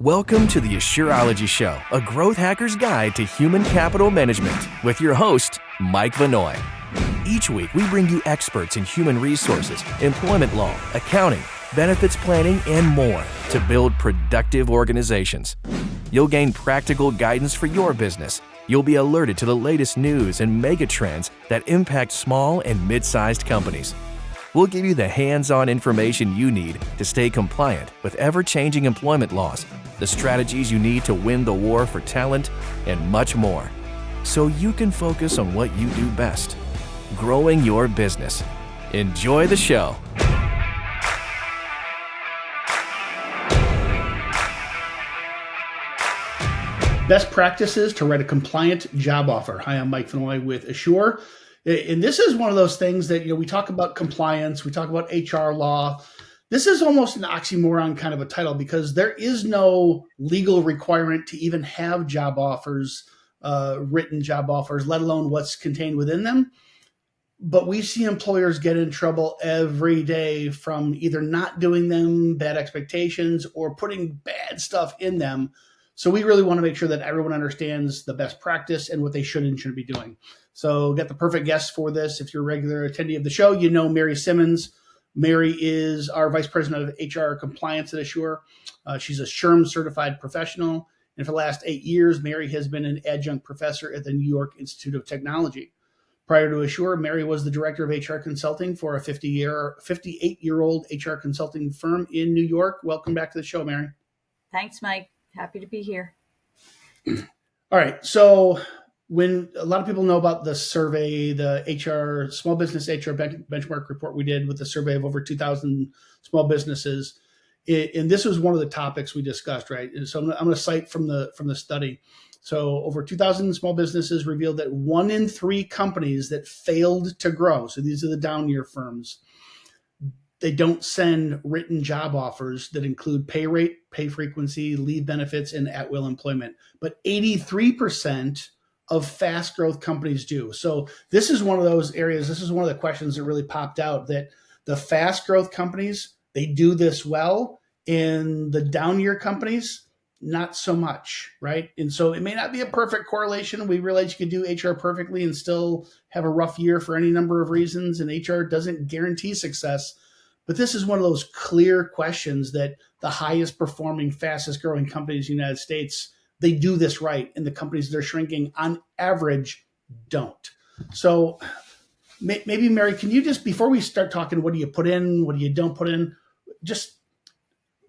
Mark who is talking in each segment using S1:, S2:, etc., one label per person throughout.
S1: Welcome to the Assureology Show, a growth hacker's guide to human capital management with your host, Mike Vannoy. Each week, we bring you experts in human resources, employment law, accounting, benefits planning, and more to build productive organizations. You'll gain practical guidance for your business. You'll be alerted to the latest news and mega trends that impact small and mid-sized companies. We'll give you the hands-on information you need to stay compliant with ever-changing employment laws, the strategies you need to win the war for talent, and much more, so you can focus on what you do best, growing your business. Enjoy the show.
S2: Best practices to write a compliant job offer. Hi, I'm Mike Vannoy with Asure. And this is one of those things that, we talk about compliance, we talk about HR law. This is almost an oxymoron kind of a title because there is no legal requirement to even have job offers, written job offers, let alone what's contained within them. But we see employers get in trouble every day from either not doing them, bad expectations, or putting bad stuff in them. So we really want to make sure that everyone understands the best practice and what they should and shouldn't be doing. So got the perfect guest for this. If you're a regular attendee of the show, you know Mary Simmons. Mary is our Vice President of HR Compliance at Asure. She's a SHRM certified professional. And for the last 8 years, Mary has been an adjunct professor at the New York Institute of Technology. Prior to Asure, Mary was the director of HR consulting for a 58-year-old HR consulting firm in New York. Welcome back to the show, Mary.
S3: Thanks, Mike. Happy to be here.
S2: All right. So when a lot of people know about the survey, the HR small business HR benchmark report we did with the survey of over 2,000 small businesses, and this was one of the topics we discussed, right? And so I'm going to cite from the study. So over 2,000 small businesses revealed that 1 in 3 companies that failed to grow, so these are the down year firms, they don't send written job offers that include pay rate, pay frequency, leave benefits, and at-will employment. But 83% of fast growth companies do. So this is one of those areas, this is one of the questions that really popped out, that the fast growth companies, they do this well, and the down year companies, not so much, right? And so it may not be a perfect correlation. We realize you could do HR perfectly and still have a rough year for any number of reasons, and HR doesn't guarantee success. But this is one of those clear questions that the highest performing, fastest growing companies in the United States, they do this right. And the companies that are shrinking on average don't. So maybe, Mary, can you just, before we start talking, what do you put in, what do you don't put in, just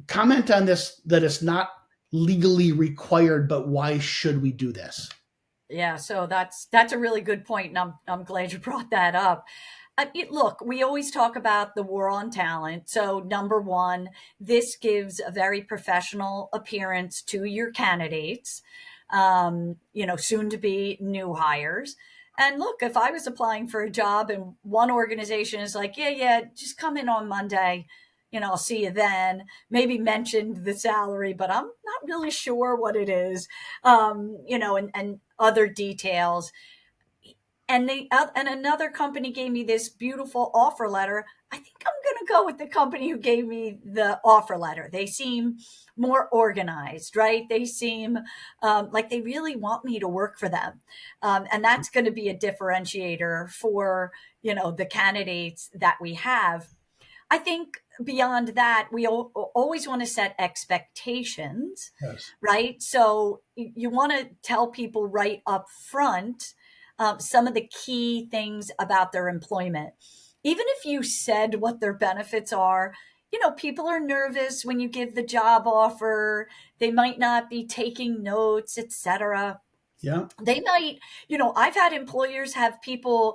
S2: comment on this, that it's not legally required, but why should we do this?
S3: Yeah, so that's a really good point, and I'm glad you brought that up. Look, we always talk about the war on talent. So number one, this gives a very professional appearance to your candidates, soon to be new hires. And look, if I was applying for a job and one organization is like, yeah, just come in on Monday, I'll see you then, maybe mentioned the salary, but I'm not really sure what it is, and other details. And another company gave me this beautiful offer letter. I think I'm going to go with the company who gave me the offer letter. They seem more organized, right? They seem like they really want me to work for them. And that's going to be a differentiator for, the candidates that we have. I think beyond that, we always want to set expectations, yes. Right? So you want to tell people right up front some of the key things about their employment. Even if you said what their benefits are, people are nervous when you give the job offer. They might not be taking notes, etc.
S2: Yeah.
S3: They might, I've had employers have people,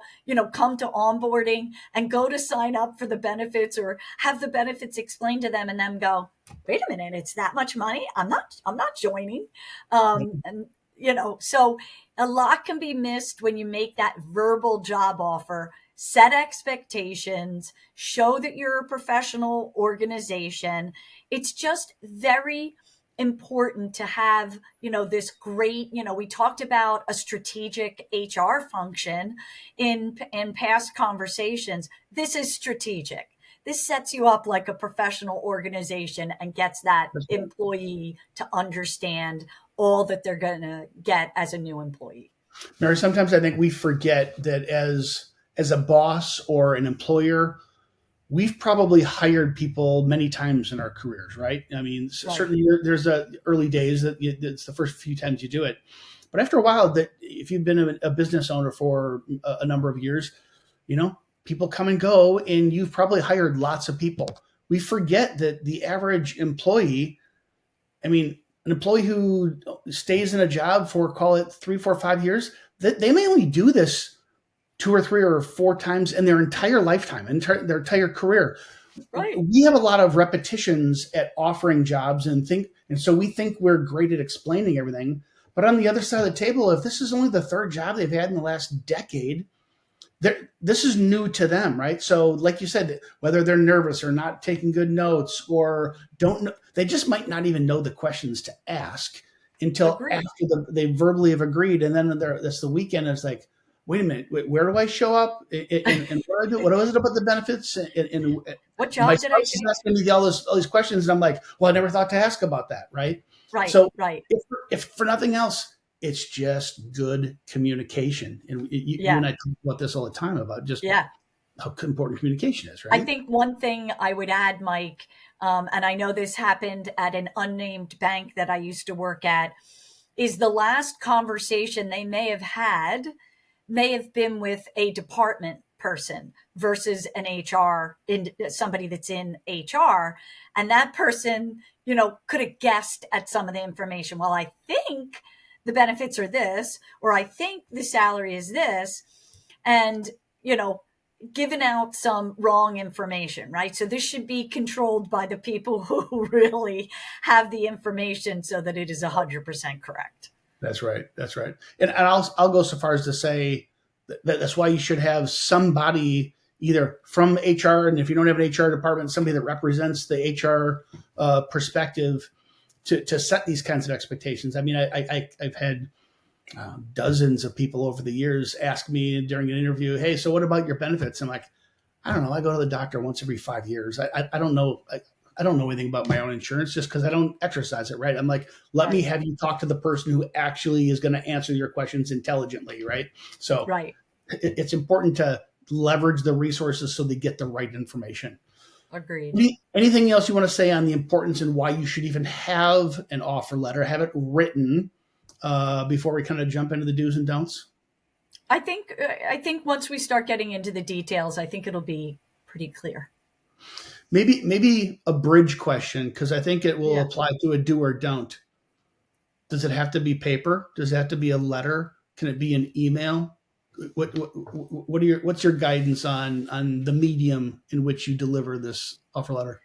S3: come to onboarding and go to sign up for the benefits or have the benefits explained to them and then go, wait a minute, it's that much money? I'm not joining. And so a lot can be missed when you make that verbal job offer, set expectations, show that you're a professional organization. It's just very important to have, this great, we talked about a strategic HR function in past conversations. This is strategic. This sets you up like a professional organization and gets that employee to understand all that they're going to get as a new employee.
S2: Mary, sometimes I think we forget that as a boss or an employer, we've probably hired people many times in our careers, right? I mean, certainly there's the early days that it's the first few times you do it. But after a while, that if you've been a business owner for a number of years, people come and go, and you've probably hired lots of people. We forget that the average employee, I mean, an employee who stays in a job for, call it 3, 4, 5 years, that they may only do this 2 or 3 or 4 times in their entire lifetime, their entire career.
S3: Right.
S2: We have a lot of repetitions at offering jobs, and so we think we're great at explaining everything. But on the other side of the table, if this is only the third job they've had in the last decade, this is new to them, right? So like you said, whether they're nervous or not taking good notes or don't know, they just might not even know the questions to ask until after they verbally have agreed. And then that's the weekend. It's like, wait a minute, where do I show up? And what do I do? What is it about the benefits? And
S3: what job
S2: my
S3: did I do?
S2: spouse is asking me all these questions, and I'm like, well, I never thought to ask about that, right?
S3: Right.
S2: So
S3: right.
S2: If for nothing else, it's just good communication. And you and I talk about this all the time about just how important communication is, right?
S3: I think one thing I would add, Mike, and I know this happened at an unnamed bank that I used to work at, is the last conversation they may have been with a department person versus an HR, somebody that's in HR. And that person, could have guessed at some of the information. Well, I think the benefits are this, or I think the salary is this, and, given out some wrong information, right? So this should be controlled by the people who really have the information so that it is 100% correct.
S2: That's right. That's right. And I'll go so far as to say that's why you should have somebody either from HR, and if you don't have an HR department, somebody that represents the HR perspective to set these kinds of expectations. I mean, I've had dozens of people over the years ask me during an interview, hey, so what about your benefits? I'm like, I don't know. I go to the doctor once every 5 years. I don't know. I don't know anything about my own insurance just because I don't exercise it, right? I'm like, let me have you talk to the person who actually is going to answer your questions intelligently, right? So it's important to leverage the resources so they get the right information.
S3: Agreed.
S2: Anything else you want to say on the importance and why you should even have an offer letter, have it written before we kind of jump into the do's and don'ts?
S3: I think once we start getting into the details, I think it'll be pretty clear.
S2: Maybe a bridge question, because I think it will apply to a do or don't. Does it have to be paper? Does it have to be a letter? Can it be an email? What's your guidance on the medium in which you deliver this offer letter?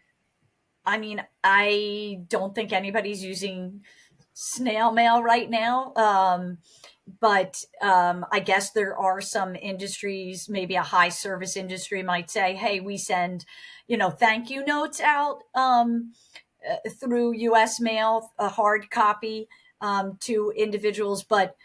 S3: I mean, I don't think anybody's using snail mail right now. But I guess there are some industries, maybe a high service industry might say, hey, we send, thank you notes out through US mail, a hard copy to individuals. But,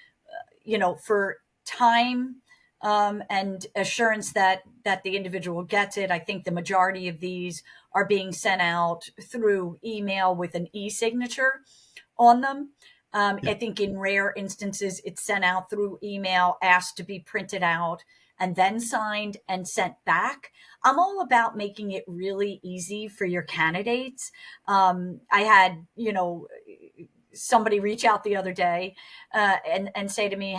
S3: for time and assurance that the individual gets it, I think the majority of these are being sent out through email with an e-signature on them. I think in rare instances, it's sent out through email, asked to be printed out, and then signed and sent back. I'm all about making it really easy for your candidates. I had, somebody reach out the other day and say to me,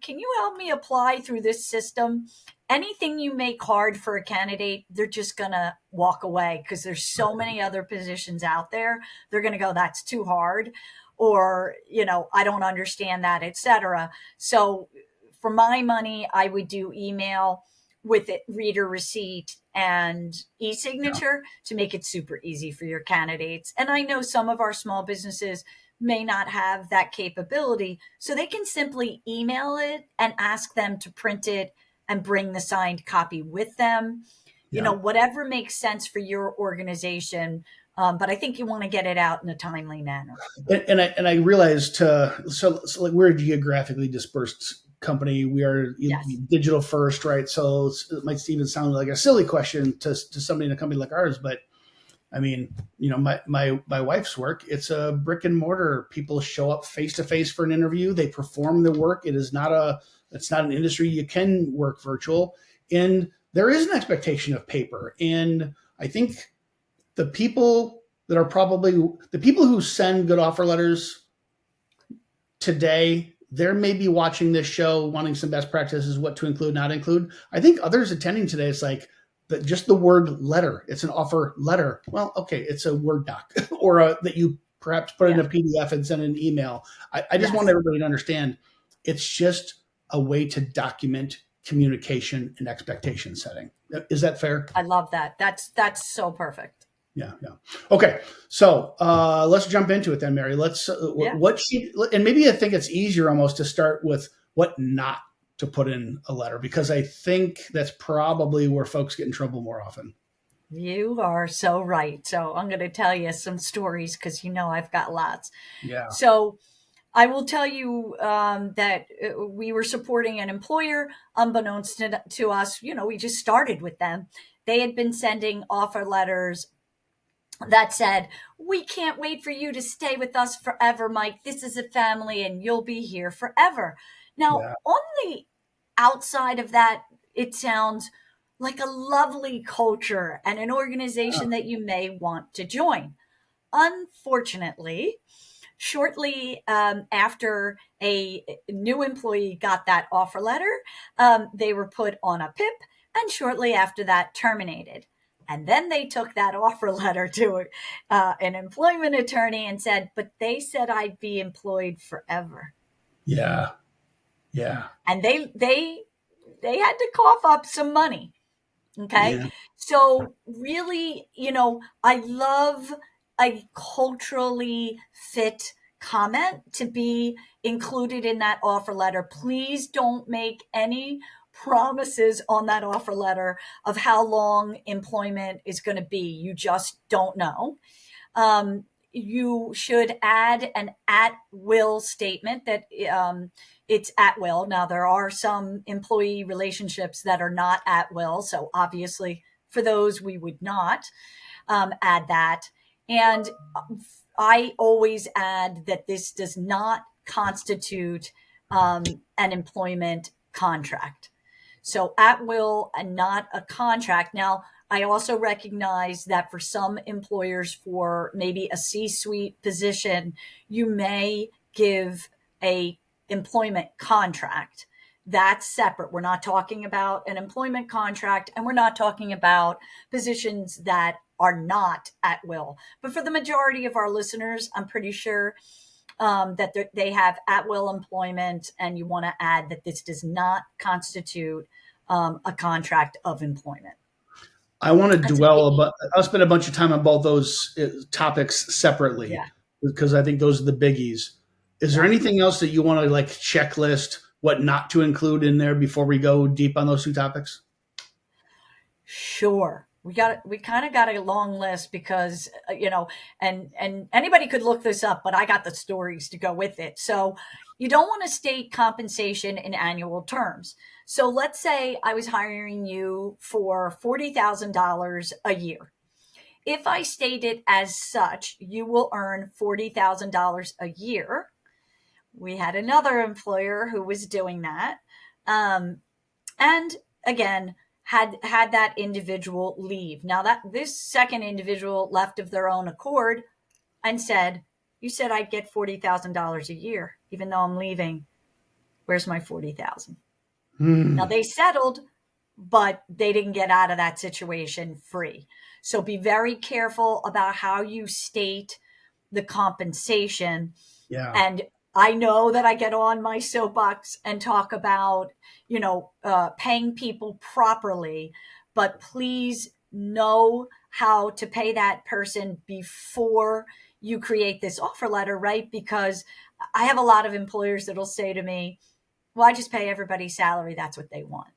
S3: can you help me apply through this system? Anything you make hard for a candidate, they're just going to walk away because there's so many other positions out there. They're going to go, that's too hard. Or, I don't understand that, et cetera. So for my money, I would do email with it, reader receipt and e-signature to make it super easy for your candidates. And I know some of our small businesses may not have that capability, so they can simply email it and ask them to print it and bring the signed copy with them. Whatever makes sense for your organization. But I think you want to get it out in a timely manner.
S2: And I realized so like we're a geographically dispersed company. We are
S3: Yes.
S2: digital first, right? So it might even sound like a silly question to somebody in a company like ours, but I mean, my wife's work, it's a brick and mortar. People show up face to face for an interview. They perform the work. It's not an industry you can work virtual. And there is an expectation of paper. And I think the people who send good offer letters today, they're maybe watching this show, wanting some best practices, what to include, not include. I think others attending today, it's like just the word letter. It's an offer letter. Well, okay, it's a Word doc or that you perhaps put in a PDF and send an email. I just want everybody to understand it's just a way to document communication and expectation setting. Is that fair?
S3: I love that. That's so perfect.
S2: Yeah. Okay, so let's jump into it then, Mary. And maybe I think it's easier almost to start with what not to put in a letter, because I think that's probably where folks get in trouble more often.
S3: You are so right. So I'm going to tell you some stories because I've got lots.
S2: Yeah.
S3: So I will tell you that we were supporting an employer, unbeknownst to us. We just started with them. They had been sending offer letters that said, "We can't wait for you to stay with us forever, Mike. This is a family and you'll be here forever." Now, on the outside of that, it sounds like a lovely culture and an organization that you may want to join. Unfortunately, shortly after a new employee got that offer letter, they were put on a PIP and shortly after that terminated. And then they took that offer letter to an employment attorney and said, "But they said I'd be employed forever."
S2: Yeah.
S3: And they had to cough up some money. Okay.
S2: Yeah.
S3: So really, I love a culturally fit comment to be included in that offer letter. Please don't make any promises on that offer letter of how long employment is going to be. You just don't know. You should add an at-will statement that it's at will. Now, there are some employee relationships that are not at will. So obviously, for those, we would not add that. And I always add that this does not constitute an employment contract. So at will and not a contract. Now, I also recognize that for some employers, for maybe a C-suite position, you may give a employment contract. That's separate. We're not talking about an employment contract, and we're not talking about positions that are not at will. But for the majority of our listeners, I'm pretty sure that they have at will employment, and you want to add that this does not constitute a contract of employment.
S2: I want to I'll spend a bunch of time on both those topics separately because I think those are the biggies. Is there anything else that you want to checklist what not to include in there before we go deep on those two topics?
S3: Sure. We kind of got a long list because, and anybody could look this up, but I got the stories to go with it. So you don't want to state compensation in annual terms. So let's say I was hiring you for $40,000 a year. If I state it as such, you will earn $40,000 a year. We had another employer who was doing that. And again, had that individual leave. Now that this second individual left of their own accord and said, "You said I'd get $40,000 a year, even though I'm leaving. Where's my $40,000?" Now they settled, but they didn't get out of that situation free. So be very careful about how you state the compensation.
S2: Yeah.
S3: And I know that I get on my soapbox and talk about, paying people properly, but please know how to pay that person before you create this offer letter, right? Because I have a lot of employers that'll say to me, "Well, I just pay everybody's salary. That's what they want."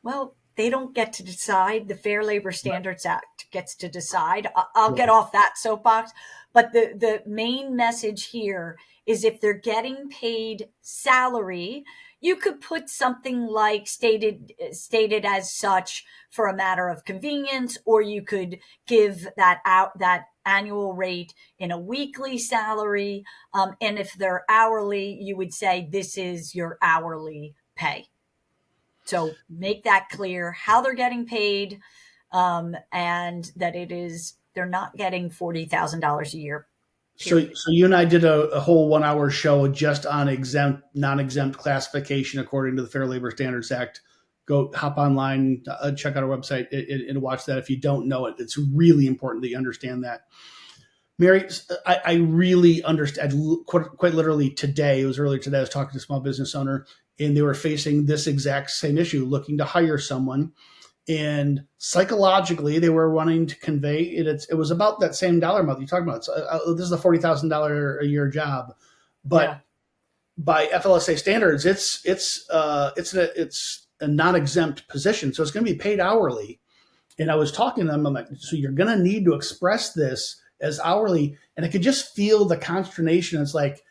S3: Well, they don't get to decide. The Fair Labor Standards Act gets to decide. I'll get off that soapbox. But the main message here is if they're getting paid salary, you could put something like stated as such for a matter of convenience, or you could give that annual rate in a weekly salary. And if they're hourly, you would say this is your hourly pay. So make that clear how they're getting paid, and that they're not getting $40,000 a year.
S2: So you and I did a whole 1 hour show just on exempt, non-exempt classification according to the Fair Labor Standards Act. Go hop online, check out our website and watch that. If you don't know it, it's really important that you understand that. Mary, I really understand. Quite literally today, it was earlier today, I was talking to a small business owner, and they were facing this exact same issue, looking to hire someone. And psychologically, they were wanting to convey it. It was about that same dollar amount you talked about. This is a $40,000 a year job, but by FLSA standards, it's a non-exempt position, so it's going to be paid hourly. And I was talking to them. I'm like, so you're going to need to express this as hourly, and I could just feel the consternation. It's like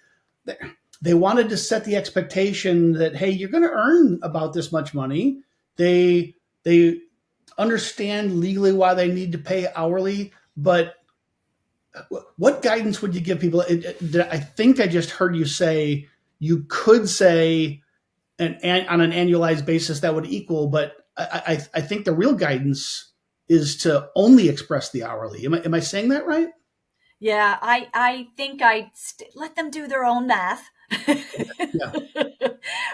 S2: they wanted to set the expectation that, hey, you're going to earn about this much money. They understand legally why they need to pay hourly, but what guidance would you give people? I think I just heard you say you could say on an annualized basis that would equal, but I think the real guidance is to only express the hourly. Am I saying that right?
S3: Yeah, I think I'd let them do their own math.
S2: Yeah.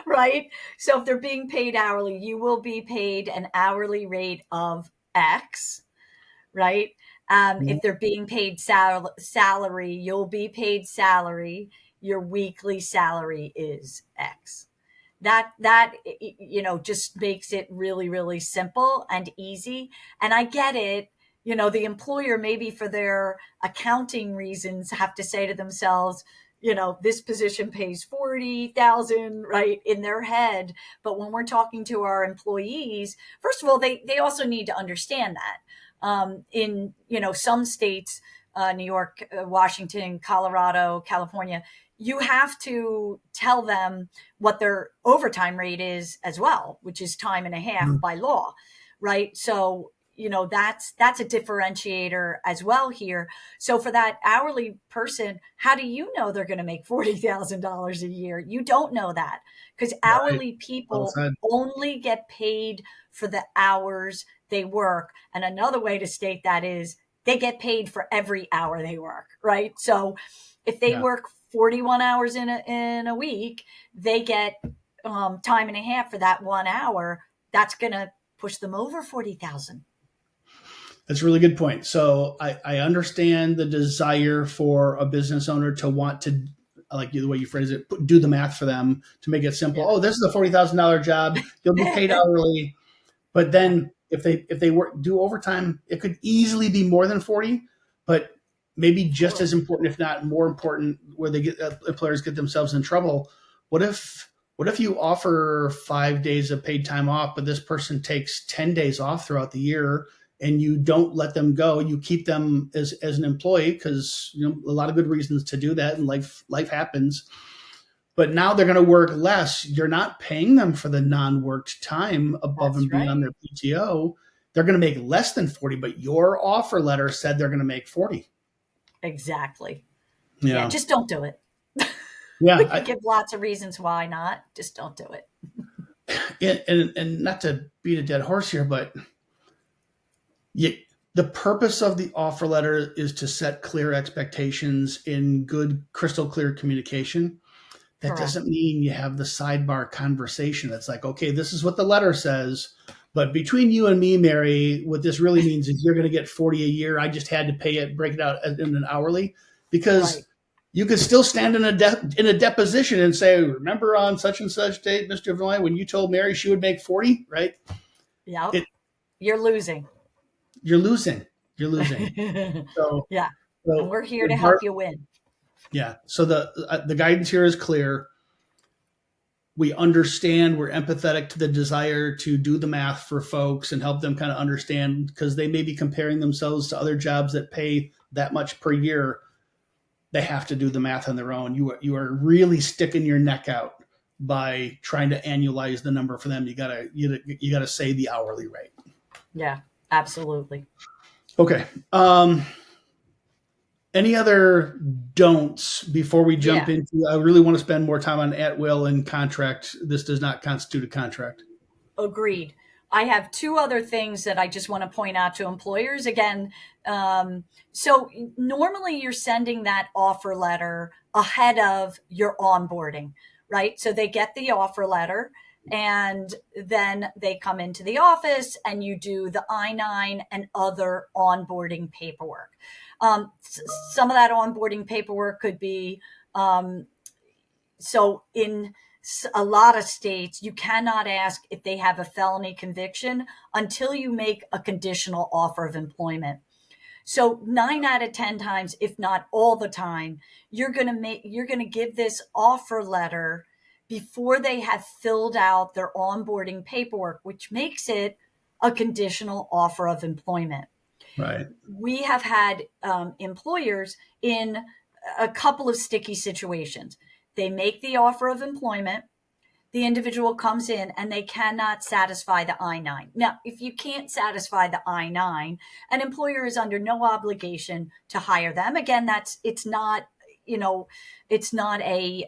S3: Right? So if they're being paid hourly, you will be paid an hourly rate of X, right? If they're being paid salary, you'll be paid salary. Your weekly salary is X. That just makes it really, really simple and easy. And I get it. The employer, maybe for their accounting reasons, have to say to themselves, this position pays 40,000, right, in their head. But when we're talking to our employees, first of all, they also need to understand that. In some states, New York, Washington, Colorado, California, you have to tell them what their overtime rate is as well, which is time and a half by law, right? So that's a differentiator as well here. So for that hourly person, how do you know they're going to make $40,000 a year? You don't know that, because hourly people only get paid for the hours they work. And another way to state that is they get paid for every hour they work, right? So if they work 41 hours in a week, they get time and a half for that 1 hour. That's going to push them over 40,000.
S2: That's a really good point. So I understand the desire for a business owner to want to, I like the way you phrase it, do the math for them to make it simple. Oh, this is a $40,000 job. You'll be paid hourly. But then if they do overtime, it could easily be more than 40, but maybe just as important, if not more important, where they get employers get themselves in trouble. What if you offer 5 days of paid time off, but this person takes 10 days off throughout the year, and you don't let them go? You keep them as an employee because a lot of good reasons to do that, and life happens. But now they're going to work less. You're not paying them for the non-worked time above and beyond their PTO. They're going to make less than 40, but your offer letter said they're going to make 40.
S3: Exactly.
S2: Yeah.
S3: Just don't do it.
S2: Yeah.
S3: We can give lots of reasons why not. Just don't do it.
S2: And not to beat a dead horse here, but the purpose of the offer letter is to set clear expectations in good, crystal clear communication. That doesn't mean you have the sidebar conversation. That's like, okay, this is what the letter says, but between you and me, Mary, what this really means is you're going to get 40 a year. I just had to pay it, break it out in an hourly, because you could still stand in a deposition and say, remember on such and such date, Mr. Vannoy, when you told Mary she would make 40, right?
S3: Yeah. You're losing.
S2: You're losing. So,
S3: So and we're here to help you win.
S2: Yeah. So the guidance here is clear. We understand, we're empathetic to the desire to do the math for folks and help them kind of understand, because they may be comparing themselves to other jobs that pay that much per year. They have to do the math on their own. You are really sticking your neck out by trying to annualize the number for them. You gotta say the hourly rate.
S3: Yeah, absolutely.
S2: Okay. Any other don'ts before we jump
S3: Yeah.
S2: into? I really want to spend more time on at will and contract. This does not constitute a contract.
S3: Agreed. I have two other things that I just want to point out to employers. Again, so normally you're sending that offer letter ahead of your onboarding, right? So they get the offer letter and then they come into the office and you do the I-9 and other onboarding paperwork. Some of that onboarding paperwork could be so in a lot of states, you cannot ask if they have a felony conviction until you make a conditional offer of employment. So 9 out of 10 times, if not all the time, you're going to give this offer letter before they have filled out their onboarding paperwork, which makes it a conditional offer of employment.
S2: Right.
S3: We have had employers in a couple of sticky situations. They make the offer of employment. The individual comes in and they cannot satisfy the I-9. Now, if you can't satisfy the I-9, an employer is under no obligation to hire them. Again, it's not a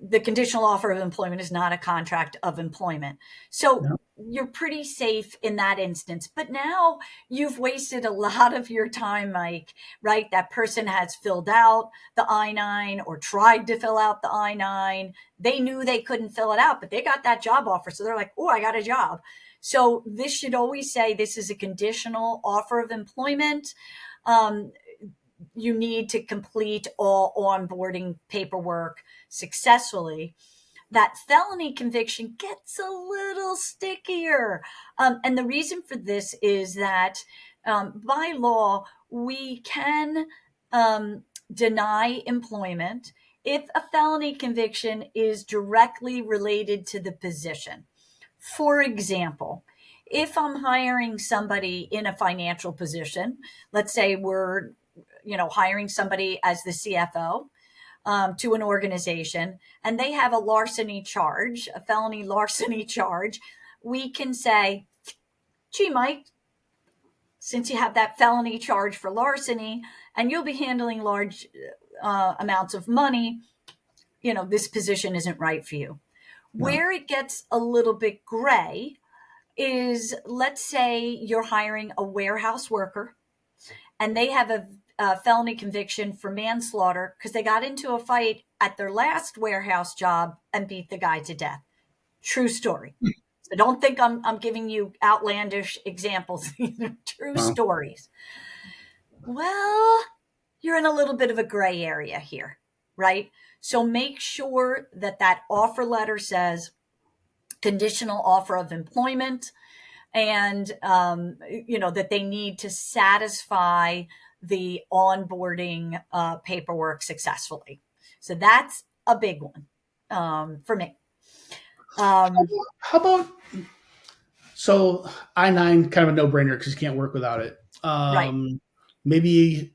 S3: the conditional offer of employment is not a contract of employment. So
S2: No.
S3: you're pretty safe in that instance. But now you've wasted a lot of your time, Mike, right? That person has filled out the I-9 or tried to fill out the I-9. They knew they couldn't fill it out, but they got that job offer. So they're like, oh, I got a job. So this should always say this is a conditional offer of employment. You need to complete all onboarding paperwork successfully. That felony conviction gets a little stickier. And the reason for this is that by law, we can deny employment if a felony conviction is directly related to the position. For example, if I'm hiring somebody in a financial position, let's say we're hiring somebody as the CFO to an organization, and they have a larceny charge, a felony larceny charge, we can say, gee, Mike, since you have that felony charge for larceny and you'll be handling large amounts of money, this position isn't right for you.
S2: No.
S3: Where it gets a little bit gray is, let's say you're hiring a warehouse worker and they have a felony conviction for manslaughter because they got into a fight at their last warehouse job and beat the guy to death. True story. So don't think I'm giving you outlandish examples. True stories. Well, you're in a little bit of a gray area here, right? So make sure that offer letter says conditional offer of employment, and that they need to satisfy the onboarding paperwork successfully. So that's a big one for me.
S2: How about so I-9 kind of a no-brainer because you can't work without it.
S3: Right.
S2: Maybe,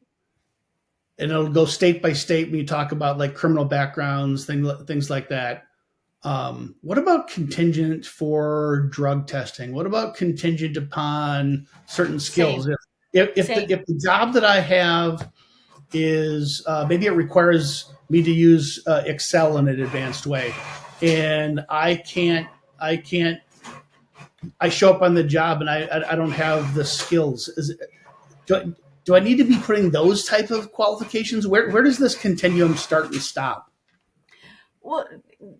S2: and it'll go state by state when you talk about like criminal backgrounds, things like that. What about contingent for drug testing? What about contingent upon certain skills?
S3: Same.
S2: If the job that I have is maybe it requires me to use Excel in an advanced way, and I show up on the job and I don't have the skills. Do I need to be putting those type of qualifications? Where does this continuum start and stop?
S3: Well,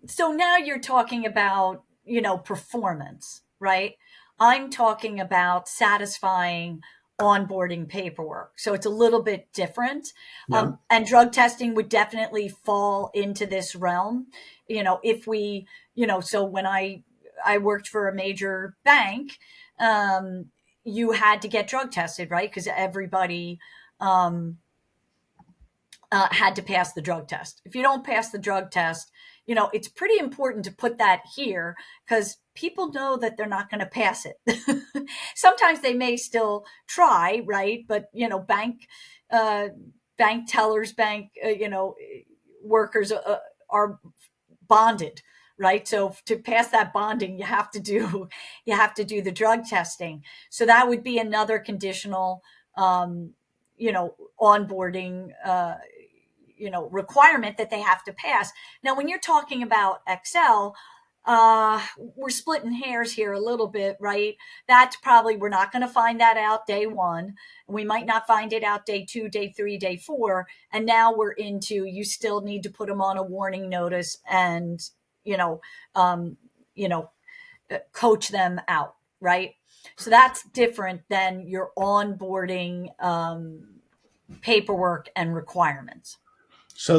S3: so now you're talking about, performance, right? I'm talking about satisfying onboarding paperwork. So it's a little bit different.
S2: Yeah.
S3: And drug testing would definitely fall into this realm. If we, so when I worked for a major bank, you had to get drug tested, right? Because everybody had to pass the drug test. If you don't pass the drug test, it's pretty important to put that here because people know that they're not going to pass it. Sometimes they may still try, right? But, bank tellers, workers are bonded, right? So to pass that bonding, you have to do the drug testing. So that would be another conditional, onboarding, requirement that they have to pass. Now, when you're talking about Excel, we're splitting hairs here a little bit, right? That's probably, we're not going to find that out day one. We might not find it out day 2, day 3, day 4. And now we're into, you still need to put them on a warning notice and, coach them out, right? So that's different than your onboarding paperwork and requirements.
S2: So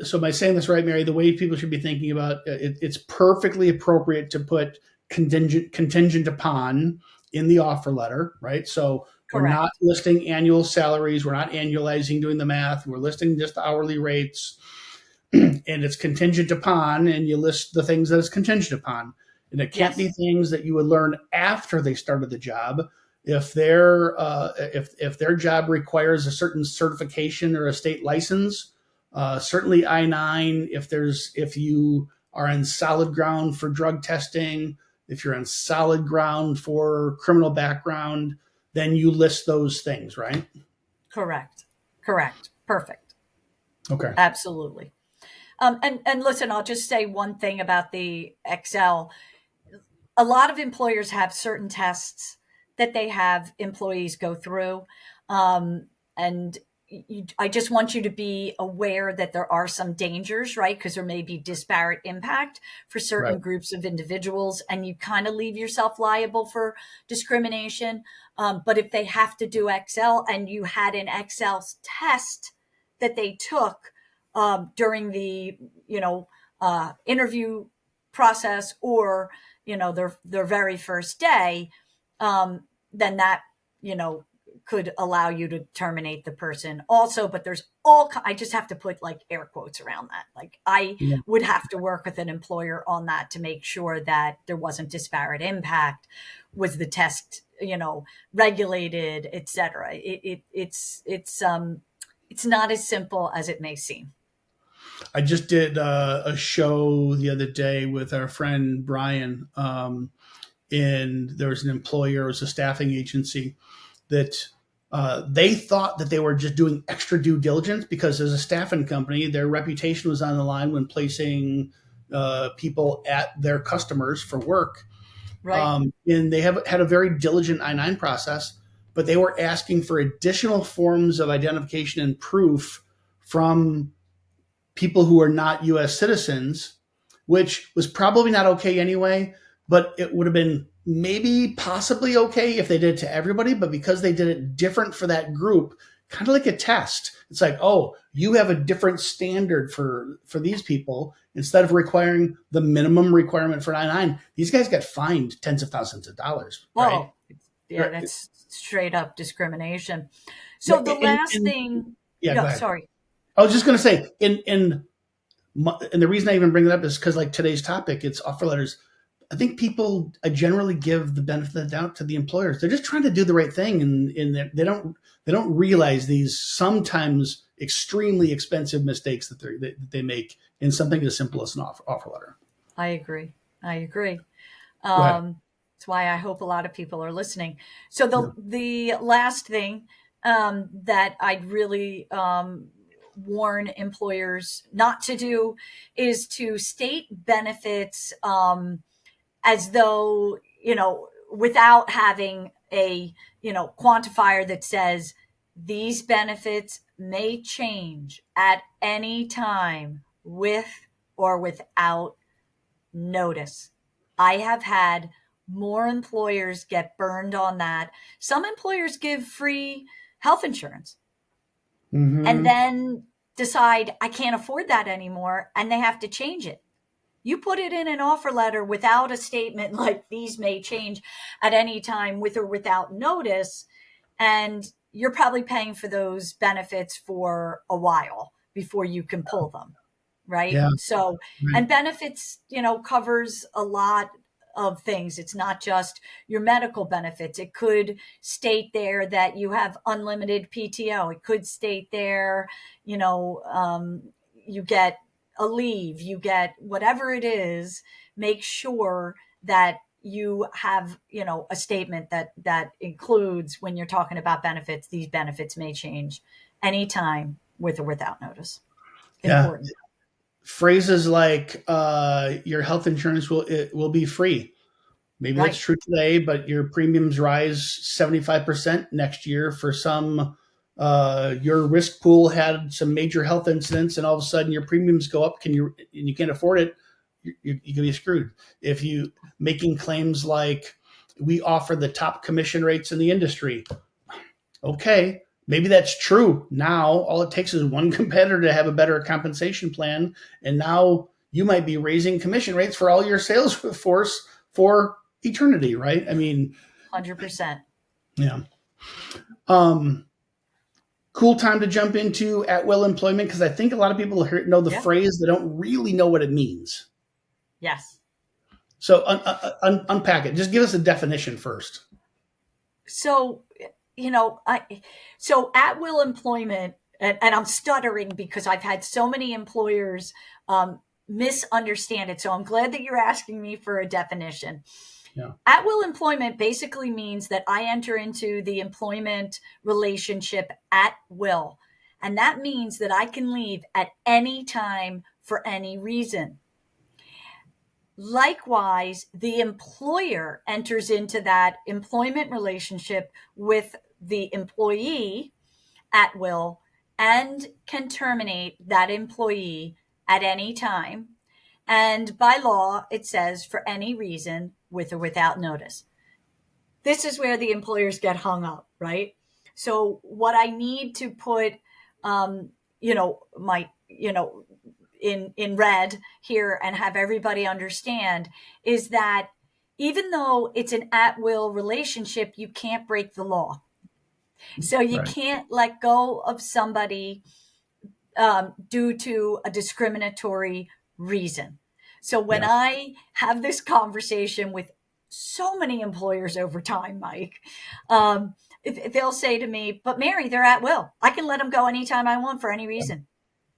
S2: so by saying this right, Mary, the way people should be thinking about it's perfectly appropriate to put contingent upon in the offer letter, right? So we're
S3: Correct.
S2: not listing annual salaries. We're not annualizing, doing the math. We're listing just the hourly rates. And it's contingent upon, and you list the things that it's contingent upon. And it can't be things that you would learn after they started the job. If their job requires a certain certification or a state license, certainly I-9. If you are on solid ground for drug testing, if you're on solid ground for criminal background, then you list those things, right?
S3: Correct. Perfect.
S2: Okay.
S3: Absolutely. And listen, I'll just say one thing about the Excel. A lot of employers have certain tests that they have employees go through. And I just want you to be aware that there are some dangers, right? Because there may be disparate impact for certain groups of individuals, and you kind of leave yourself liable for discrimination. But if they have to do Excel and you had an Excel test that they took during the, interview process, or, their very first day, then that, could allow you to terminate the person also. But there's I just have to put like air quotes around that. Like I would have to work with an employer on that to make sure that there wasn't disparate impact. Was the test, regulated, et cetera. It's not as simple as it may seem.
S2: I just did a show the other day with our friend Brian, and there was an employer, it was a staffing agency that they thought that they were just doing extra due diligence because as a staffing company, their reputation was on the line when placing people at their customers for work.
S3: Right.
S2: And they have had a very diligent I-9 process, but they were asking for additional forms of identification and proof from people who are not U.S. citizens, which was probably not okay anyway, but it would have been maybe possibly okay if they did it to everybody. But because they did it different for that group, kind of like a test, it's like, oh, you have a different standard for these people. Instead of requiring the minimum requirement for I-9, these guys got fined tens of thousands of dollars. Right?
S3: Oh, yeah, that's straight up discrimination. So the last thing, no, sorry.
S2: I was just going to say, and the reason I even bring it up is because, like today's topic, it's offer letters. I think people generally give the benefit of the doubt to the employers. They're just trying to do the right thing, and they don't realize these sometimes extremely expensive mistakes that they make in something as simple as an offer letter.
S3: I agree. That's why I hope a lot of people are listening. So the last thing that I'd really warn employers not to do is to state benefits as though, without having a, quantifier that says these benefits may change at any time with or without notice. I have had more employers get burned on that. Some employers give free health insurance. Mm-hmm. And then decide I can't afford that anymore, and they have to change it. You put it in an offer letter without a statement like these may change at any time with or without notice, and you're probably paying for those benefits for a while before you can pull them, right? Yeah. So, and benefits, covers a lot of things. It's not just your medical benefits. It could state there that you have unlimited PTO. It could state there, you get a leave, you get whatever it is, make sure that you have, a statement that includes, when you're talking about benefits, these benefits may change anytime with or without notice.
S2: Yeah.
S3: Important.
S2: Phrases like your health insurance will be free. Maybe
S3: Right.
S2: that's true today, but your premiums rise 75% next year for some. Your risk pool had some major health incidents, and all of a sudden your premiums go up. And you can't afford it. You can be screwed. If you making claims like we offer the top commission rates in the industry, okay, maybe that's true. Now all it takes is one competitor to have a better compensation plan, and now you might be raising commission rates for all your sales force for eternity, right? I mean,
S3: 100%.
S2: yeah. Cool time to jump into at-will employment, because I think a lot of people know the phrase, they don't really know what it means.
S3: Yes.
S2: So unpack it. Just give us a definition first.
S3: So, so at-will employment, and I'm stuttering because I've had so many employers misunderstand it. So I'm glad that you're asking me for a definition.
S2: Yeah.
S3: At-will employment basically means that I enter into the employment relationship at will. And that means that I can leave at any time for any reason. Likewise, the employer enters into that employment relationship with the employee at will and can terminate that employee at any time. And by law, it says for any reason, with or without notice. This is where the employers get hung up, right? So what I need to put, in red here and have everybody understand is that even though it's an at-will relationship, you can't break the law. So you can't let go of somebody due to a discriminatory reason. So when I have this conversation with so many employers over time, Mike, they'll say to me, but Mary, they're at will. I can let them go anytime I want for any reason.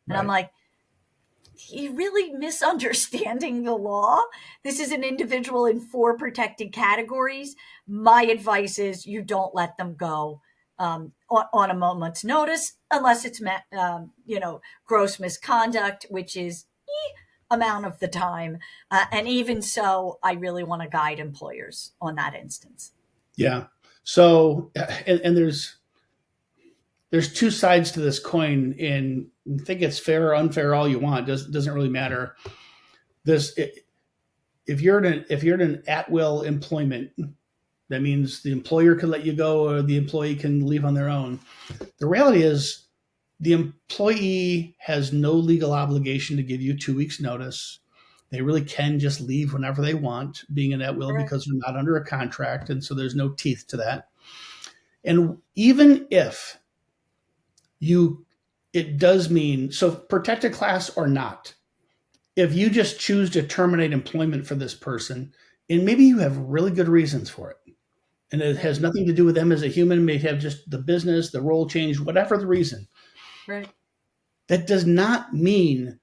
S3: And I'm like, you're really misunderstanding the law. This is an individual in 4 protected categories. My advice is you don't let them go on a moment's notice, unless it's, gross misconduct, which is amount of the time. And even so, I really want to guide employers on that instance. Yeah.
S2: So, and there's 2 sides to this coin, and think it's fair or unfair all you want. Doesn't really matter. If you're in an at-will employment, that means the employer can let you go or the employee can leave on their own. The reality is the employee has no legal obligation to give you 2 weeks notice. They really can just leave whenever they want, being an at-will, because they're not under a contract, and so there's no teeth to that. And even if it does mean, so protected class or not, if you just choose to terminate employment for this person, and maybe you have really good reasons for it, and it has nothing to do with them as a human, may have just the business, the role change, whatever the reason.
S3: Right.
S2: That does not mean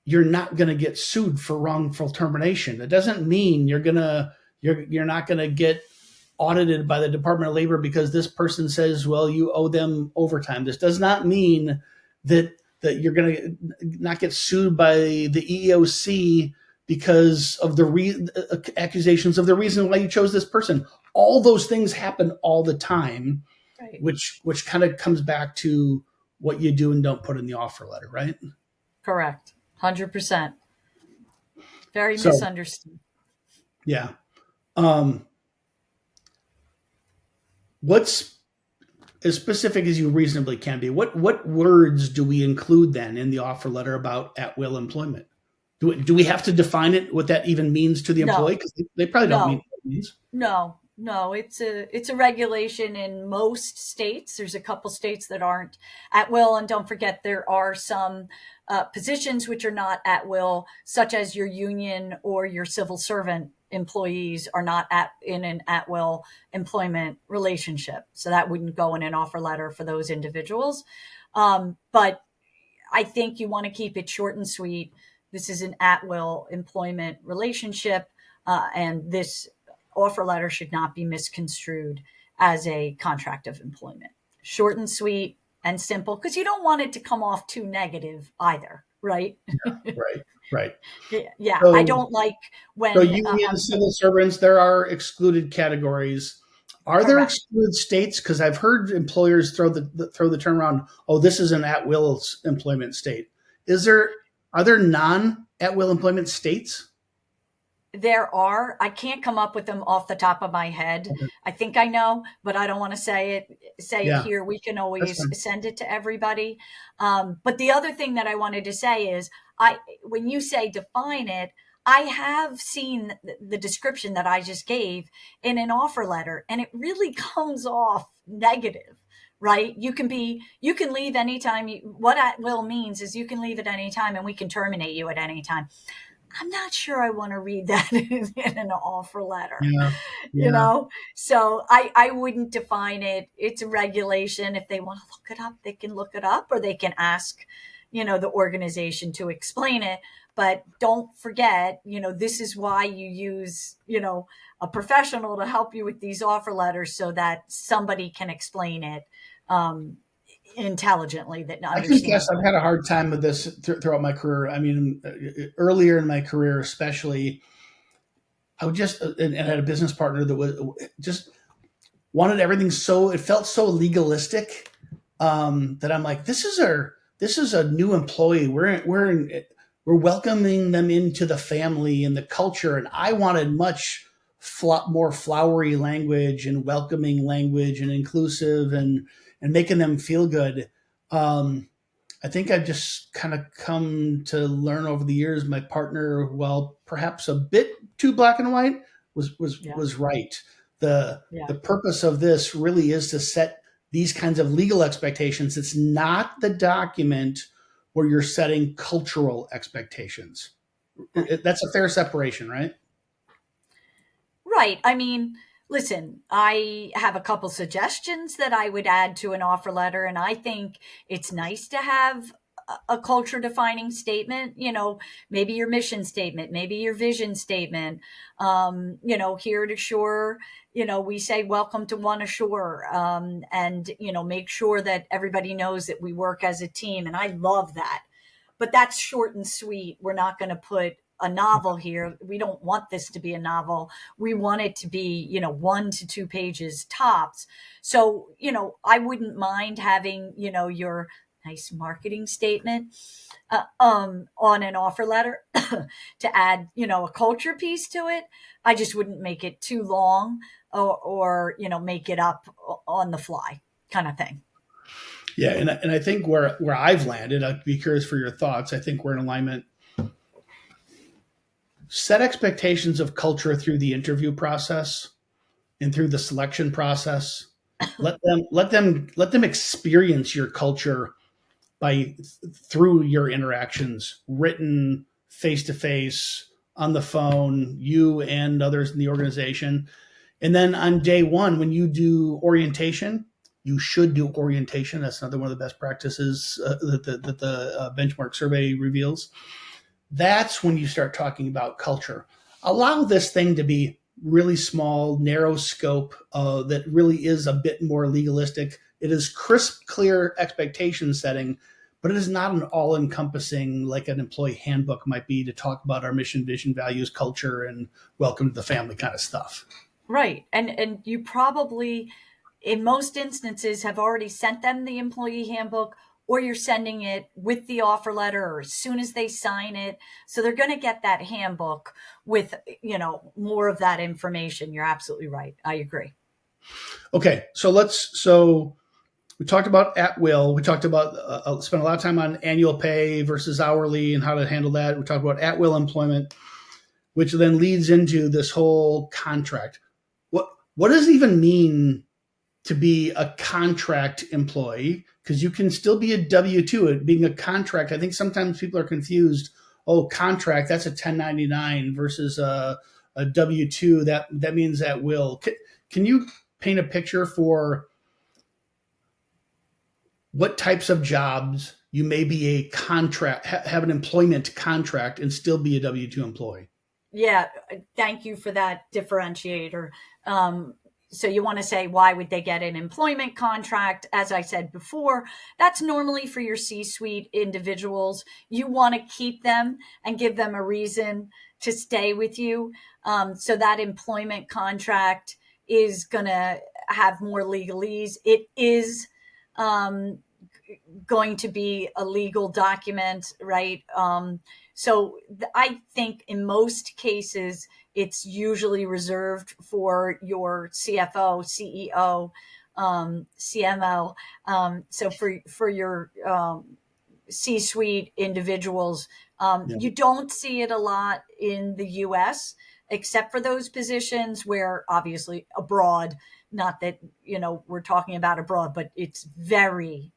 S2: you're not going to get sued for wrongful termination. It doesn't mean you're not going to get audited by the Department of Labor because this person says, well, you owe them overtime. This does not mean that you're going to not get sued by the EEOC because of the accusations of the reason why you chose this person. All those things happen all the time, which kind of comes back to what you do and don't put in the offer letter, right?
S3: Correct. 100%. Very misunderstood.
S2: Yeah. What's as specific as you reasonably can be? What words do we include then in the offer letter about at-will employment? Do we have to define it, what that even means to the employee? Because they probably don't mean what it means.
S3: No, it's a regulation in most states. There's a couple states that aren't at will, and don't forget there are some positions which are not at will, such as your union or your civil servant employees are not in an at will employment relationship. So that wouldn't go in an offer letter for those individuals. But I think you want to keep it short and sweet. this is an at-will employment relationship, and this offer letter should not be misconstrued as a contract of employment. Short and sweet and simple, because you don't want it to come off too negative either, right?
S2: Right.
S3: Yeah, I
S2: So,
S3: don't like when
S2: so union civil servants, there are excluded categories. Are there
S3: correct.
S2: excluded states? Because I've heard employers throw the term around. Oh, this is an at-will employment state. Are there non at-will employment states?
S3: There are. I can't come up with them off the top of my head.
S2: Okay.
S3: I think I know, but I don't want to say it
S2: Yeah,
S3: here. We can
S2: that's
S3: always
S2: fine.
S3: send it to everybody. But the other thing that I wanted to say is, when you say define it, I have seen the description that I just gave in an offer letter, and it really comes off negative, right? You can leave anytime. What at will means is you can leave at any time, and we can terminate you at any time. I'm not sure I want to read that in an offer letter,
S2: Yeah,
S3: you
S2: yeah.
S3: know? So I wouldn't define it. It's a regulation. If they want to look it up, they can look it up, or they can ask, the organization to explain it. But don't forget, this is why you use, a professional to help you with these offer letters, so that somebody can explain it intelligently, that
S2: I confess
S3: understands.
S2: I've had a hard time with this throughout my career. I mean, earlier in my career, especially, I would just and had a business partner that was just wanted everything it felt so legalistic, that I'm like, this is a new employee. We're welcoming them into the family and the culture, and I wanted much more flowery language and welcoming language and inclusive and making them feel good. Um, I think I've just kind of come to learn over the years my partner, while perhaps a bit too black and white,
S3: Yeah.
S2: was right. The
S3: Yeah.
S2: the purpose of this really is to set these kinds of legal expectations. It's not the document where you're setting cultural expectations.
S3: Right.
S2: That's a fair separation, right?
S3: Right. I mean, listen, I have a couple suggestions that I would add to an offer letter, and I think it's nice to have a culture defining statement, maybe your mission statement, maybe your vision statement. Here at Assure, we say welcome to One Assure, and, make sure that everybody knows that we work as a team. And I love that. But that's short and sweet. We're not going to put a novel here. We don't want this to be a novel. We want it to be, 1 to 2 pages tops. So, I wouldn't mind having, your nice marketing statement on an offer letter to add, a culture piece to it. I just wouldn't make it too long, or make it up on the fly kind of thing.
S2: Yeah, and I think where I've landed, I'd be curious for your thoughts. I think we're in alignment. Set expectations of culture through the interview process and through the selection process. Let them experience your culture through your interactions, written, face to face, on the phone, you and others in the organization. And then on day one, when you do orientation, you should do orientation. That's another one of the best practices that the benchmark survey reveals. That's when you start talking about culture. Allow this thing to be really small, narrow scope, that really is a bit more legalistic. It is crisp, clear expectation setting, but it is not an all-encompassing, like an employee handbook might be, to talk about our mission, vision, values, culture, and welcome to the family kind of stuff.
S3: Right. And you probably, in most instances, have already sent them the employee handbook, or you're sending it with the offer letter or as soon as they sign it. So they're going to get that handbook with, more of that information. You're absolutely right. I agree.
S2: Okay, so we talked about at will. We talked about spent a lot of time on annual pay versus hourly and how to handle that. We talked about at will employment, which then leads into this whole contract. What does it even mean to be a contract employee? Because you can still be a W-2. Being a contract, I think sometimes people are confused. Oh, contract, that's a 1099 versus a W-2. That means at will. Can you paint a picture for what types of jobs you may be a contract, have an employment contract and still be a W-2 employee.
S3: Yeah, thank you for that differentiator. So you want to say, why would they get an employment contract? As I said before, that's normally for your C-suite individuals. You want to keep them and give them a reason to stay with you. So that employment contract is going to have more legalese. It is going to be a legal document, right? I think in most cases, it's usually reserved for your CFO, CEO, CMO. So for your C-suite individuals, you don't see it a lot in the U.S., except for those positions where obviously abroad, not that, we're talking about abroad, but it's very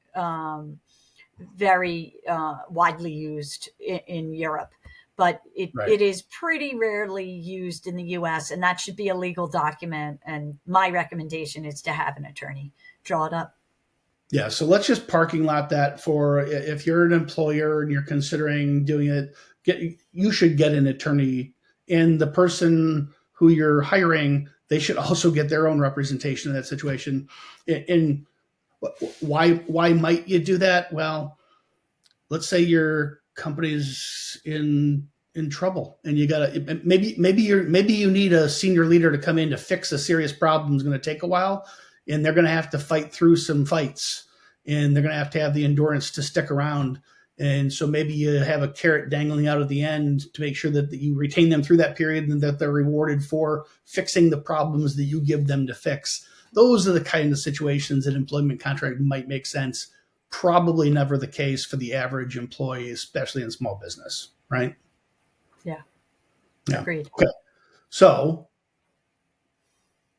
S3: widely used in Europe, but it is pretty rarely used in the US, and that should be a legal document. And my recommendation is to have an attorney draw it up.
S2: Yeah. So let's just parking lot that for if you're an employer and you're considering doing it, you should get an attorney, and the person who you're hiring, they should also get their own representation in that situation. And why might you do that? Well, let's say your company's in trouble and you gotta maybe you need a senior leader to come in to fix a serious problem. It's going to take a while, and they're going to have to fight through some fights, and they're going to have the endurance to stick around. And so maybe you have a carrot dangling out of the end to make sure that you retain them through that period and that they're rewarded for fixing the problems that you give them to fix. Those are the kind of situations that employment contract might make sense. Probably never the case for the average employee, especially in small business, right?
S3: Yeah. Agreed.
S2: Okay. So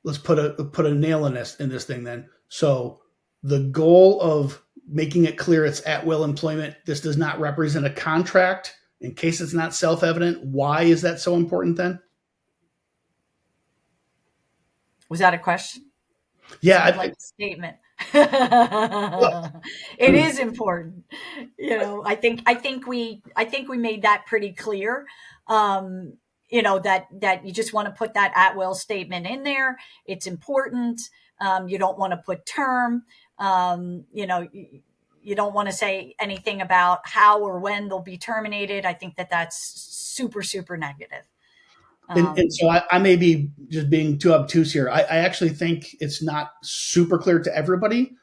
S2: let's put a nail in this thing then. So the goal of making it clear it's at will employment, this does not represent a contract. In case it's not self-evident, why is that so important then?
S3: Was that a question?
S2: Yeah,
S3: like a statement. It is important. I think we made that pretty clear. That you just want to put that at will statement in there. It's important. You don't want to put term. You don't want to say anything about how or when they'll be terminated. I think that's super, super negative.
S2: And so I may be just being too obtuse here. I actually think it's not super clear to everybody.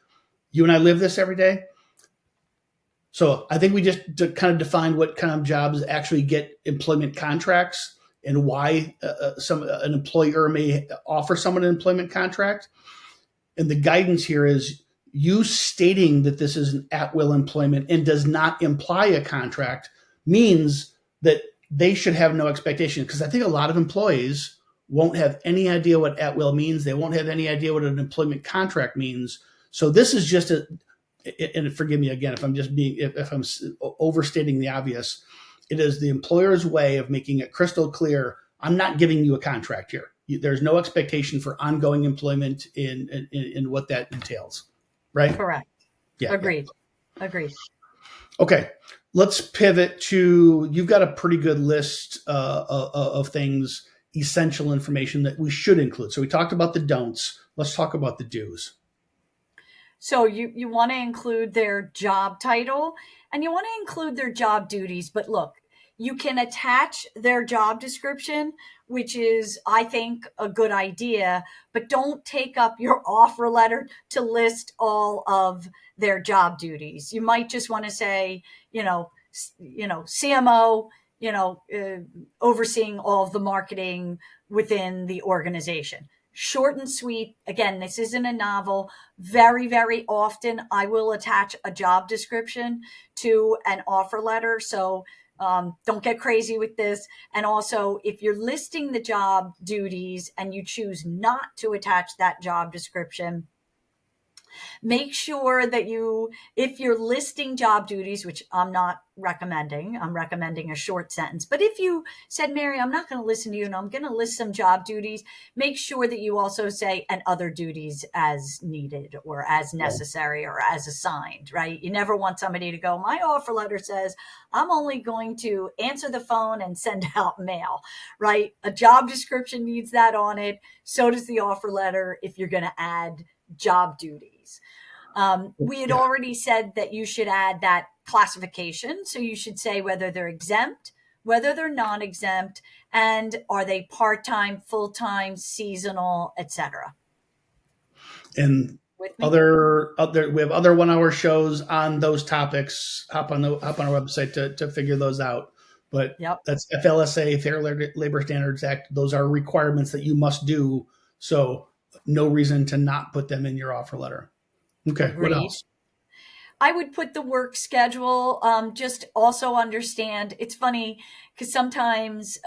S2: You and I live this every day. So I think we just kind of defined what kind of jobs actually get employment contracts and why an employer may offer someone an employment contract. And the guidance here is you stating that this is an at-will employment and does not imply a contract means that they should have no expectation, because I think a lot of employees won't have any idea what at-will means. They won't have any idea what an employment contract means. So this is just and forgive me again if I'm overstating the obvious. It is the employer's way of making it crystal clear. I'm not giving you a contract here. There's no expectation for ongoing employment in what that entails, right?
S3: Correct.
S2: Yeah.
S3: Agreed.
S2: Okay. Let's pivot to, you've got a pretty good list of things, essential information that we should include. So we talked about the don'ts. Let's talk about the do's.
S3: So you want to include their job title and you want to include their job duties. But look, you can attach their job description, which is, I think, a good idea, but don't take up your offer letter to list all of their job duties. You might just want to say, CMO, overseeing all of the marketing within the organization. Short and sweet. Again, this isn't a novel. Very, very often I will attach a job description to an offer letter. So don't get crazy with this. And also, if you're listing the job duties and you choose not to attach that job description, Make sure that if you're listing job duties, which I'm not recommending, I'm recommending a short sentence. But if you said, Mary, I'm not going to listen to you and I'm going to list some job duties, make sure that you also say, and other duties as needed or as necessary or as assigned, right? You never want somebody to go, my offer letter says I'm only going to answer the phone and send out mail, right? A job description needs that on it. So does the offer letter if you're going to add job duties. We had already said that you should add that classification. So you should say whether they're exempt, whether they're non-exempt, and are they part-time, full-time, seasonal, etc.
S2: And
S3: With me?
S2: we have other 1 hour shows on those topics. Hop on our website to figure those out. But
S3: Yep.
S2: that's FLSA, Fair Labor Standards Act. Those are requirements that you must do. So no reason to not put them in your offer letter. Okay.
S3: Agreed.
S2: What else?
S3: I would put the work schedule. Just also understand, it's funny because sometimes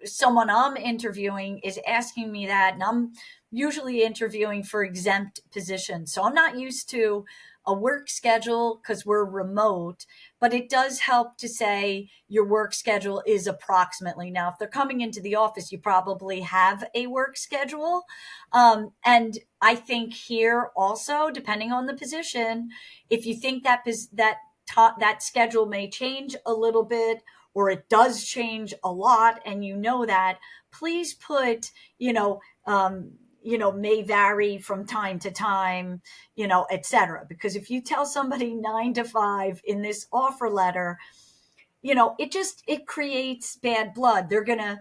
S3: someone I'm interviewing is asking me that, and I'm usually interviewing for exempt positions. So I'm not used to a work schedule because we're remote, but it does help to say your work schedule is approximately. Now, if they're coming into the office, you probably have a work schedule. And I think here also, depending on the position, if you think that schedule may change a little bit, or it does change a lot, and you know that, please put, may vary from time to time, et cetera. Because if you tell somebody 9 to 5 in this offer letter, it creates bad blood. They're going to,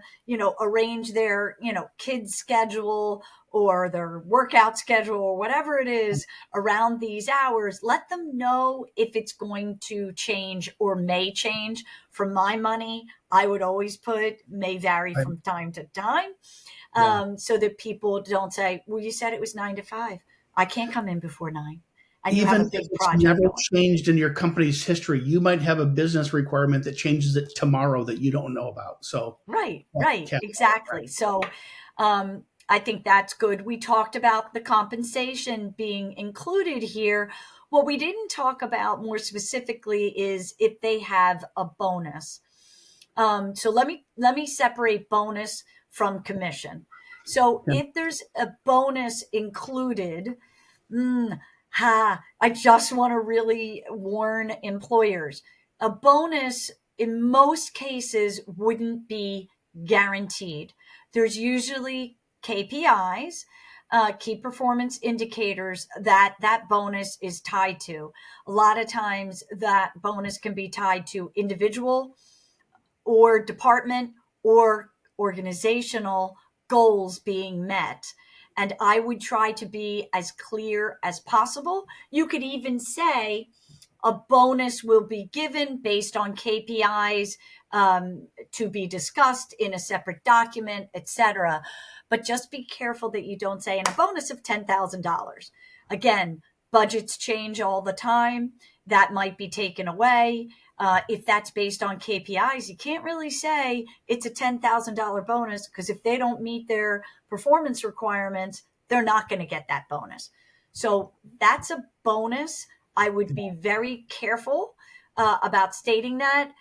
S3: arrange their, kids' schedule or their workout schedule or whatever it is around these hours. Let them know if it's going to change or may change. For my money, I would always put may vary from time to time, so that people don't say, well, you said it was 9 to 5. I can't come in before 9. And you have
S2: Even
S3: a
S2: if
S3: big
S2: it's
S3: project
S2: never
S3: going.
S2: changed in your company's history, you might have a business requirement that changes it tomorrow that you don't know about. So
S3: Right,
S2: yeah,
S3: exactly. So I think that's good. We talked about the compensation being included here. What we didn't talk about more specifically is if they have a bonus. So let me separate bonus from commission. So
S2: yeah.
S3: if there's a bonus included, I just want to really warn employers. A bonus in most cases wouldn't be guaranteed. There's usually KPIs, key performance indicators that bonus is tied to. A lot of times that bonus can be tied to individual or department or organizational goals being met. And I would try to be as clear as possible. You could even say a bonus will be given based on KPIs, to be discussed in a separate document, etc. But just be careful that you don't say, and a bonus of $10,000. Again, budgets change all the time. That might be taken away. If that's based on KPIs, you can't really say it's a $10,000 bonus, because if they don't meet their performance requirements, they're not going to get that bonus. So that's a bonus. I would be very careful about stating that.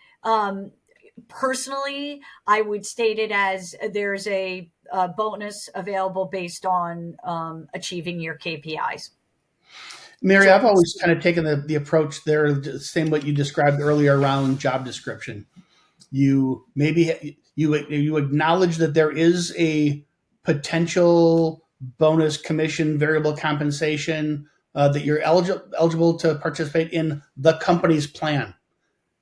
S3: Personally, I would state it as there's a bonus available based on achieving your KPIs.
S2: Mary, I've always kind of taken the approach there, same what you described earlier around job description. You acknowledge that there is a potential bonus, commission, variable compensation, that you're eligible to participate in the company's plan.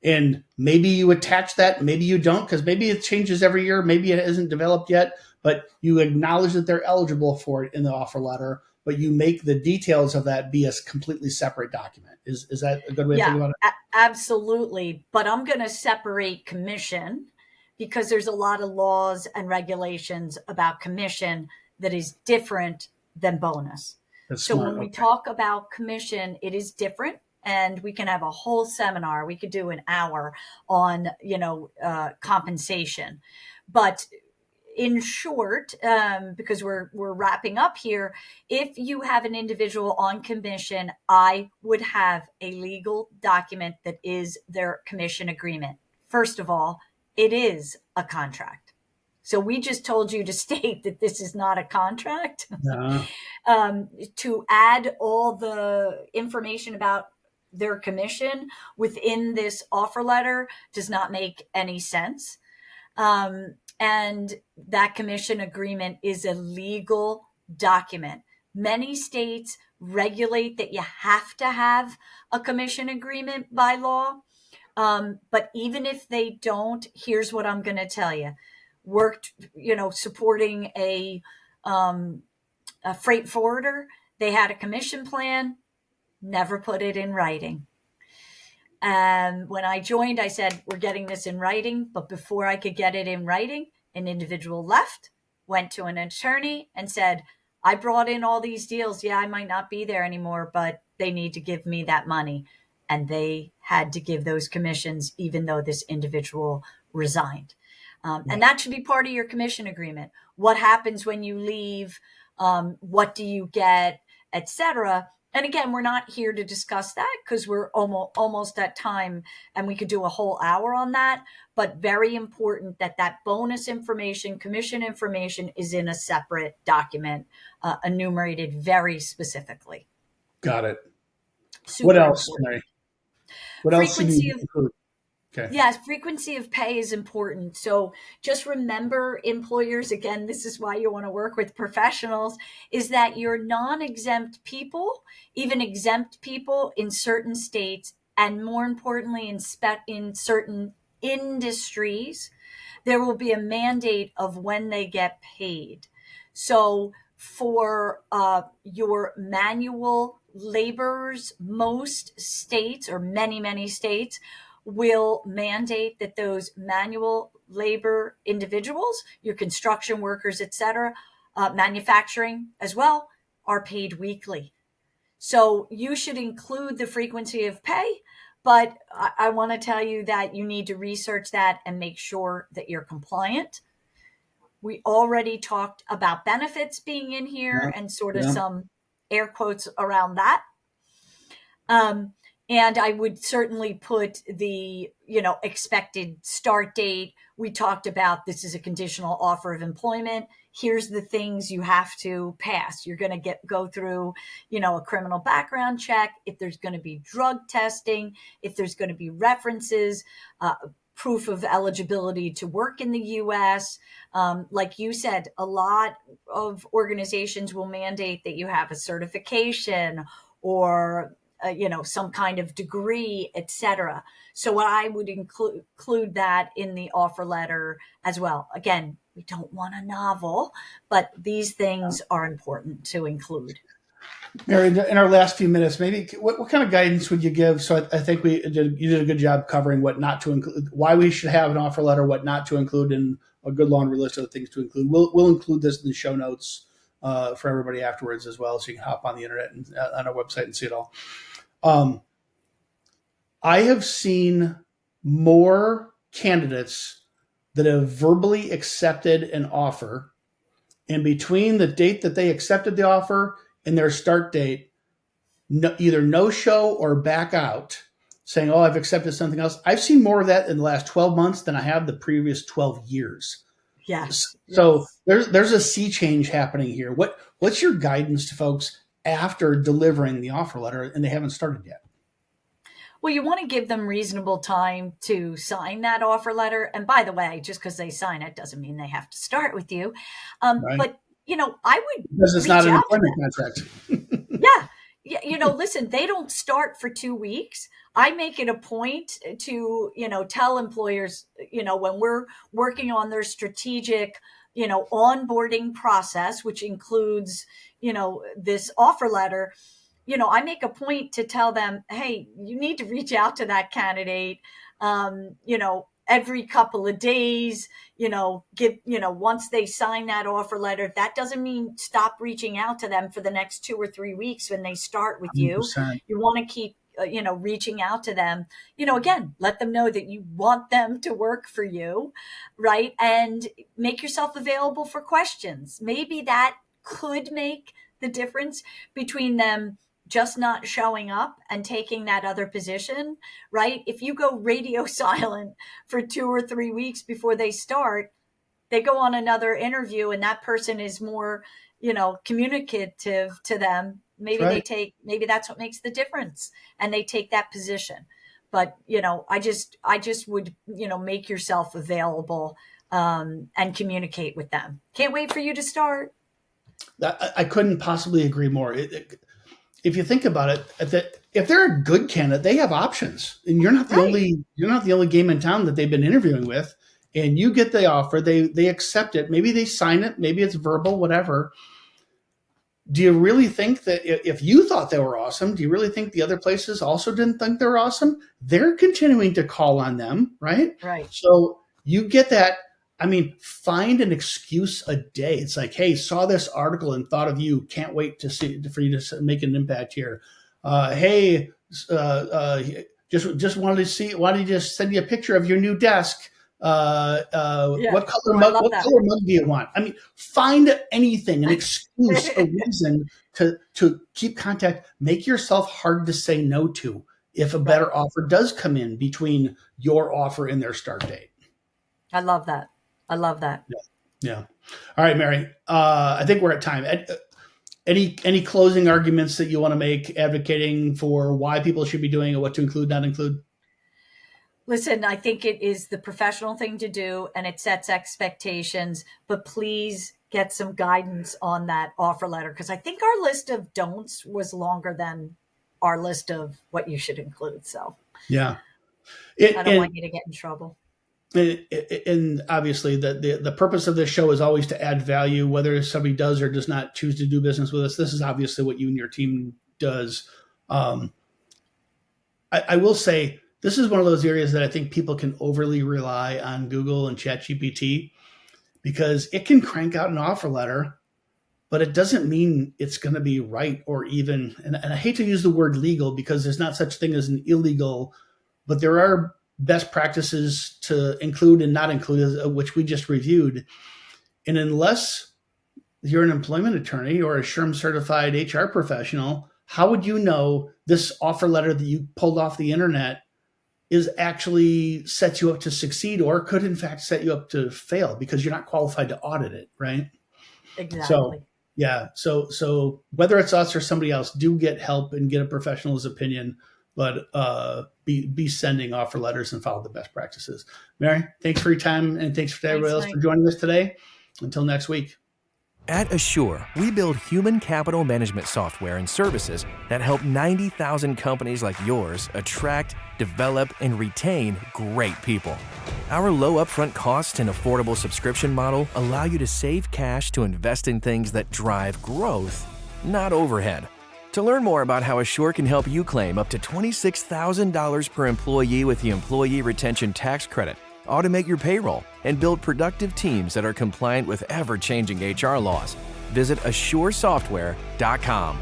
S2: And maybe you attach that, maybe you don't, because maybe it changes every year, maybe it isn't developed yet, but you acknowledge that they're eligible for it in the offer letter, but you make the details of that be a completely separate document. Is that a good way to think about it?
S3: Absolutely. But I'm going to separate commission, because there's a lot of laws and regulations about commission that is different than bonus.
S2: That's
S3: So
S2: smart.
S3: when we
S2: Okay.
S3: talk about commission, it is different. And we can have a whole seminar. We could do an hour on, compensation. But in short, because we're wrapping up here, if you have an individual on commission, I would have a legal document that is their commission agreement. First of all, it is a contract. So we just told you to state that this is not a contract.
S2: Yeah.
S3: To add all the information about their commission within this offer letter does not make any sense. And that commission agreement is a legal document. Many states regulate that you have to have a commission agreement by law. But even if they don't, here's what I'm going to tell you. Worked, supporting a freight forwarder. They had a commission plan, never put it in writing. And when I joined, I said, we're getting this in writing. But before I could get it in writing, an individual left, went to an attorney and said, I brought in all these deals. Yeah, I might not be there anymore, but they need to give me that money. And they had to give those commissions, even though this individual resigned. And that should be part of your commission agreement. What happens when you leave? What do you get, etc. And again, we're not here to discuss that because we're almost at time and we could do a whole hour on that. But very important that bonus information, commission information is in a separate document, enumerated very specifically.
S2: Got it.
S3: Super
S2: what else,
S3: important.
S2: Mary? What else do you include? Okay.
S3: Yes, frequency of pay is important. So just remember, employers, again, this is why you want to work with professionals, is that your non-exempt people, even exempt people in certain states, and more importantly, in certain industries, there will be a mandate of when they get paid. So for your manual laborers, most states or many states will mandate that those manual labor individuals, your construction workers, et cetera, manufacturing as well, are paid weekly. So you should include the frequency of pay, but I want to tell you that you need to research that and make sure that you're compliant. We already talked about benefits being in here and sort of some air quotes around that. And I would certainly put the, expected start date. We talked about this is a conditional offer of employment. Here's the things you have to pass. You're going to go through, a criminal background check. If there's going to be drug testing, if there's going to be references, proof of eligibility to work in the U.S. Like you said, a lot of organizations will mandate that you have a certification or some kind of degree, etc. So I would include that in the offer letter as well. Again, we don't want a novel, but these things are important to include.
S2: Mary, in our last few minutes, maybe what kind of guidance would you give? So I think you did a good job covering what not to include, why we should have an offer letter, what not to include, and a good laundry list of things to include. We'll include this in the show notes for everybody afterwards as well, so you can hop on the internet and on our website and see it all. I have seen more candidates that have verbally accepted an offer, and between the date that they accepted the offer and their start date, either no show or back out saying, oh, I've accepted something else. I've seen more of that in the last 12 months than I have the previous 12 years.
S3: Yes.
S2: So there's a sea change happening here. What's your guidance to folks after delivering the offer letter and they haven't started yet?
S3: Well, you want to give them reasonable time to sign that offer letter. And by the way, just because they sign it doesn't mean they have to start with you.
S2: Right.
S3: But, I would.
S2: Because it's not an employment contract.
S3: Yeah. Listen, they don't start for 2 weeks. I make it a point to, tell employers, when we're working on their strategic, onboarding process, which includes, this offer letter, I make a point to tell them, hey, you need to reach out to that candidate, every couple of days, once they sign that offer letter. That doesn't mean stop reaching out to them for the next 2 or 3 weeks when they start with you.
S2: 100%.
S3: You want to keep reaching out to them, again, let them know that you want them to work for you, right? And make yourself available for questions. Maybe that could make the difference between them just not showing up and taking that other position, right? If you go radio silent for 2 or 3 weeks before they start, they go on another interview and that person is more, communicative to them. Maybe maybe that's what makes the difference and they take that position. But, I just would, make yourself available and communicate with them. Can't wait for you to start.
S2: I couldn't possibly agree more. If you think about it, if they're a good candidate, they have options, and you're not the only game in town that they've been interviewing with. And you get the offer, they accept it. Maybe they sign it, maybe it's verbal, whatever. Do you really think that if you thought they were awesome, do you really think the other places also didn't think they were awesome? They're continuing to call on them, right?
S3: Right.
S2: So you get that. I mean, find an excuse a day. It's like, hey, saw this article and thought of you. Can't wait for you to make an impact here. Just wanted to see. Wanted to just send you a picture of your new desk. What color mug do you want? I mean, find anything, an excuse, a reason to keep contact. Make yourself hard to say no to if a better offer does come in between your offer and their start date.
S3: I love that.
S2: Yeah. All right, Mary. I think we're at time. Any closing arguments that you want to make advocating for why people should be doing it, what to include, not include?
S3: Listen, I think it is the professional thing to do and it sets expectations, but please get some guidance on that offer letter because I think our list of don'ts was longer than our list of what you should include. So
S2: yeah,
S3: I don't want you to get in trouble.
S2: And obviously the purpose of this show is always to add value, whether somebody does or does not choose to do business with us. This is obviously what you and your team does. I will say this is one of those areas that I think people can overly rely on Google and ChatGPT because it can crank out an offer letter, but it doesn't mean it's going to be right or even, and I hate to use the word legal because there's not such thing as an illegal, but there are best practices to include and not include, which we just reviewed. And unless you're an employment attorney or a SHRM certified HR professional, how would you know this offer letter that you pulled off the internet is actually sets you up to succeed or could in fact set you up to fail because you're not qualified to audit it, right?
S3: Exactly.
S2: So yeah. So whether it's us or somebody else, do get help and get a professional's opinion. But be sending offer letters and follow the best practices. Mary, thanks for your time, and thanks for everybody else for joining us today. Until next week.
S1: At Asure, we build human capital management software and services that help 90,000 companies like yours attract, develop, and retain great people. Our low upfront costs and affordable subscription model allow you to save cash to invest in things that drive growth, not overhead. To learn more about how Asure can help you claim up to $26,000 per employee with the Employee Retention Tax Credit, automate your payroll, and build productive teams that are compliant with ever-changing HR laws, visit AsureSoftware.com.